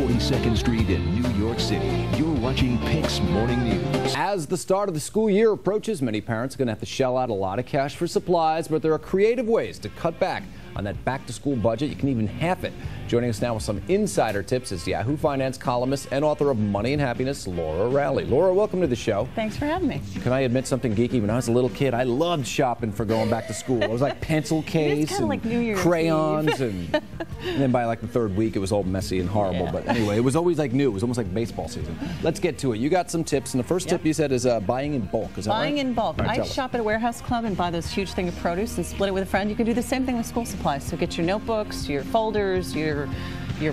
42nd Street in New York City. You're watching PIX Morning News. As the start of the school year approaches, many parents are going to have to shell out a lot of cash for supplies, but there are creative ways to cut back on that back-to-school budget. You can even half it. Joining us now with some insider tips is Yahoo Finance columnist and author of Money and Happiness, Laura Rowley. Laura, welcome to the show. Thanks for having me. Can I admit something geeky? When I was a little kid, I loved shopping for going back to school. It was like pencil case and like New Year's crayons, and then by like the third week, it was all messy and horrible. Yeah. But anyway, it was always like new. It was almost like baseball season. Let's get to it. You got some tips, and the first tip you said is buying in bulk. Is that Buying right? in bulk. Right, I shop at a warehouse club and buy those huge thing of produce and split it with a friend. You can do the same thing with school supplies. So get your notebooks, your folders, your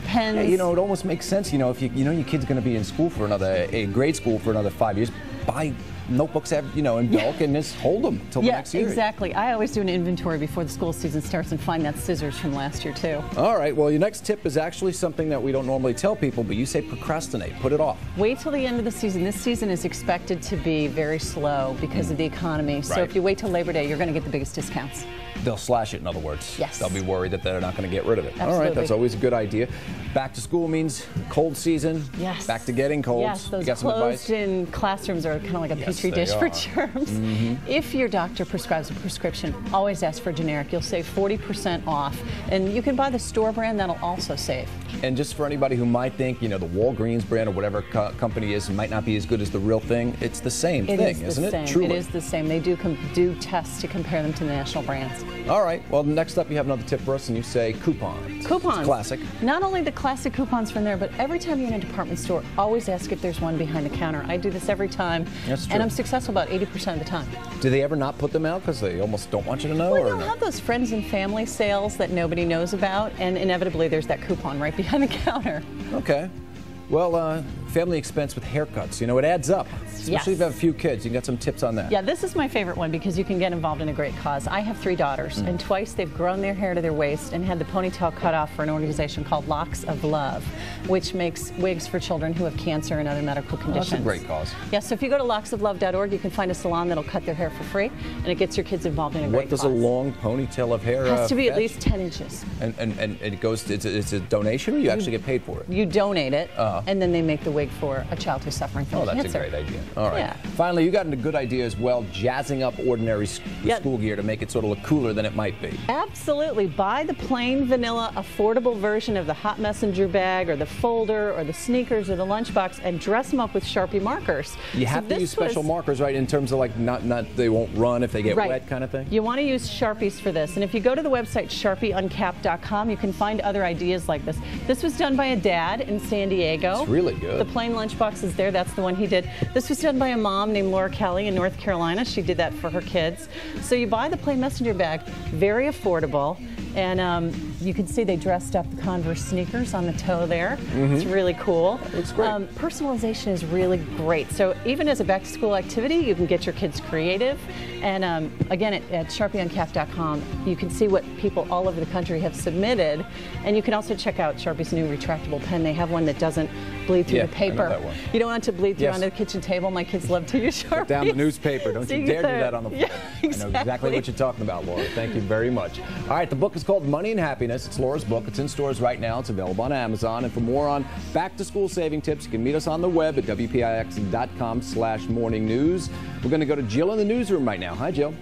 pens. Yeah, you know, it almost makes sense. You know, if you know your kid's going to be in school for in grade school for another 5 years, buy notebooks, in bulk, and just hold them till the next year. Exactly. I always do an inventory before the school season starts and find that scissors from last year too. All right. Well, your next tip is actually something that we don't normally tell people, but you say procrastinate. Put it off. Wait till the end of the season. This season is expected to be very slow because of the economy. So Right. if you wait till Labor Day, you're going to get the biggest discounts. They'll slash it, in other words. Yes. They'll be worried that they're not going to get rid of it. Absolutely. All right, that's always a good idea. Back to school means cold season. Yes. Back to getting colds. Yes, those you got some advice? closed-in classrooms are kind of like a petri dish for germs. If your doctor prescribes a prescription, always ask for generic. You'll save 40% off. And you can buy the store brand, that'll also save. And just for anybody who might think, the Walgreens brand or whatever company is might not be as good as the real thing, it's the same thing, isn't it? Truly. It is the same. They do tests to compare them to the national brands. All right. Well, next up, you have another tip for us, and you say coupons. Coupons. It's classic. Not only the classic coupons from there, but every time you're in a department store, always ask if there's one behind the counter. I do this every time, That's true. and I'm successful about 80% of the time. Do they ever not put them out because they almost don't want you to know? Well, or they'll no? have those friends and family sales that nobody knows about, and inevitably there's that coupon right behind the counter. Okay. Well, family expense with haircuts, it adds up. Especially if you have a few kids. You got some tips on that. Yeah, this is my favorite one because you can get involved in a great cause. I have 3 daughters, and twice they've grown their hair to their waist and had the ponytail cut off for an organization called Locks of Love, which makes wigs for children who have cancer and other medical conditions. That's a great cause. Yeah, so if you go to locksoflove.org, you can find a salon that'll cut their hair for free, and it gets your kids involved in a great cause. What does a long ponytail of hair It has to be fetch? at least 10 inches. And it goes, it's a donation, or you actually get paid for it? You donate it, and then they make the wig for a child who's suffering from cancer. Oh, that's a great idea. All right. Yeah. Finally, you got a good idea as well, jazzing up ordinary school gear to make it sort of look cooler than it might be. Absolutely. Buy the plain vanilla affordable version of the hot messenger bag or the folder or the sneakers or the lunchbox and dress them up with Sharpie markers. You have to use special markers, right, in terms of like not they won't run if they get wet kind of thing? You want to use Sharpies for this. And if you go to the website sharpieuncapped.com, you can find other ideas like this. This was done by a dad in San Diego. It's really good. The plain lunchbox is there. That's the one he did. This was done by a mom named Laura Rowley in North Carolina. She did that for her kids. So you buy the plain messenger bag, very affordable. And you can see they dressed up the Converse sneakers on the toe there. It's really cool. Looks great. Personalization is really great. So even as a back-to-school activity, you can get your kids creative. And again, at sharpieuncapped.com, you can see what people all over the country have submitted. And you can also check out Sharpie's new retractable pen. They have one that doesn't bleed through the paper. I know that one. You don't want it to bleed through onto the kitchen table. My kids love to use Sharpie. Put down the newspaper. Don't you dare do that on the floor. Yeah, exactly. I know exactly what you're talking about, Laura. Thank you very much. All right, the book is called Money and Happiness. It's Laura's book. It's in stores right now. It's available on Amazon. And for more on back-to-school saving tips, you can meet us on the web at WPIX.com/morning news. We're going to go to Jill in the newsroom right now. Hi, Jill.